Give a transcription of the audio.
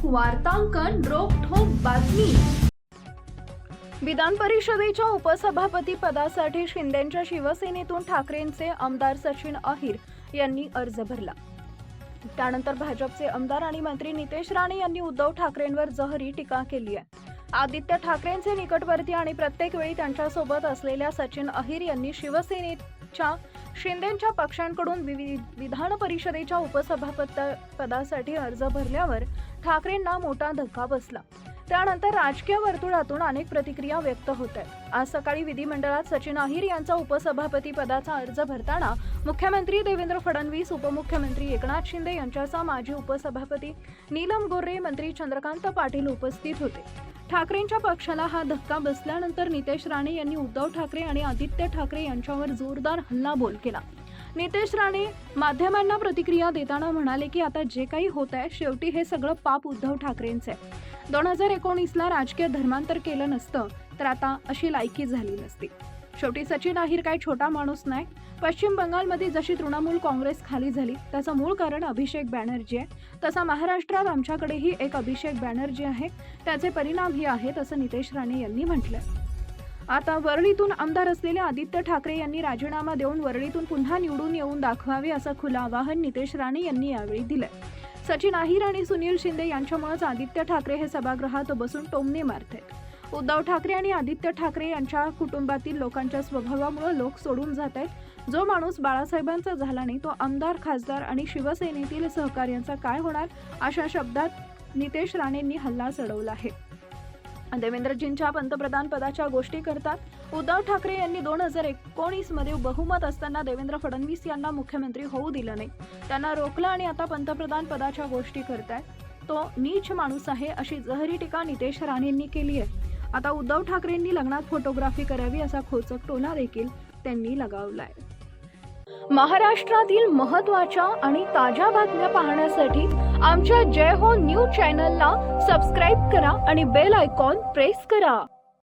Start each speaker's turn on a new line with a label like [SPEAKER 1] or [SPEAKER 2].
[SPEAKER 1] वार्तांकन रोखठोक बातमी। विधान परिषदेच्या उपसभापती पदासाठी शिंदेच्या शिवसेनेतून ठाकरेंचे आमदार सचिन अहिर यांनी अर्ज भरला। त्यानंतर भाजपचे आमदार आणि मंत्री नितेश राणे यांनी उद्धव ठाकरेंवर जहरी टीका केली आहे। आदित्य ठाकरेंचे निकटवर्ती आणि प्रत्येक वेळी त्यांच्यासोबत असलेल्या सचिन अहिर यांनी शिवसेनेच्या शिंदेच्या पक्षांकडून विधान परिषदेच्या उपसभापती पदासाठी अर्ज भरल्यावर ठाकरेंना मोठा धक्का बसला। त्यानंतर राजकीय वर्तुळातून अनेक प्रतिक्रिया व्यक्त होत आहेत। आज सकाळी विधिमंडळात सचिन अहिर यांचा उपसभापती पदाचा अर्ज भरताना मुख्यमंत्री देवेंद्र फडणवीस, उपमुख्यमंत्री एकनाथ शिंदे यांच्यासह माजी उपसभापती नीलम गोर्हे, मंत्री चंद्रकांत पाटील उपस्थित होते। ठाकरेंच्या पक्षाला हा धक्का बसल्यानंतर नितेश राणे यांनी उद्धव ठाकरे आणि आदित्य ठाकरे यांच्यावर जोरदार हल्लाबोल केला। नितेश राणे माध्यमांना प्रतिक्रिया देताना म्हणाले की आता जे काही होत आहे शेवटी हे सगळं पाप उद्धव ठाकरेंचं आहे। 2019ला राजकीय धर्मांतर केलं नसतं तर आता अशी लायकी झाली नसती। शेवटी सचिन अहिर काही छोटा माणूस नाही। पश्चिम बंगालमध्ये जशी तृणमूल काँग्रेस खाली झाली त्याचं मूळ कारण अभिषेक बॅनर्जी आहे, तसा महाराष्ट्रात आमच्याकडेही एक अभिषेक बॅनर्जी आहे, त्याचे परिणामही आहेत असं नितेश राणे यांनी म्हटलंय। आता वरळीतून आमदार असलेले आदित्य ठाकरे यांनी राजीनामा देऊन वरळीतून पुन्हा निवडून येऊन दाखवावे असं खुलं आवाहन नितेश राणे यांनी यावेळी दिलंय। सचिन अहिर आणि सुनील शिंदे यांच्यामुळेच आदित्य ठाकरे हे सभागृहात बसून टोमणे मारतायत। उद्धव ठाकरे आणि आदित्य ठाकरे यांच्या कुटुंबातील लोकांच्या स्वभावामुळे लोक सोडून जात आहेत। जो माणूस बाळासाहेबांचा झाला नाही तो आमदार, खासदार आणि शिवसेनेतील सहकार्यांचा काय होणार, अशा शब्दात नितेश राणेंनी हल्ला चढवला आहे। देवेंद्रजींच्या पंतप्रधान पदाच्या गोष्टी करतात। उद्धव ठाकरे यांनी 2019 मध्ये बहुमत असताना देवेंद्र फडणवीस यांना मुख्यमंत्री होऊ दिलं नाही, त्यांना रोखलं आणि आता पंतप्रधान पदाच्या गोष्टी करतायत। तो नीच माणूस आहे अशी जहरी टीका नितेश राणेंनी केली आहे। आता उद्धव ठाकरेंनी लग्नात फोटोग्राफी करावी असा खोचक टोला देखील त्यांनी लगावलाय। महाराष्ट्रातील महत्त्वाच्या आणि ताज्या बातम्या पाहण्यासाठी आमच्या जय हो न्यूज चॅनलला सबस्क्राइब करा आणि बेल आयकॉन प्रेस करा।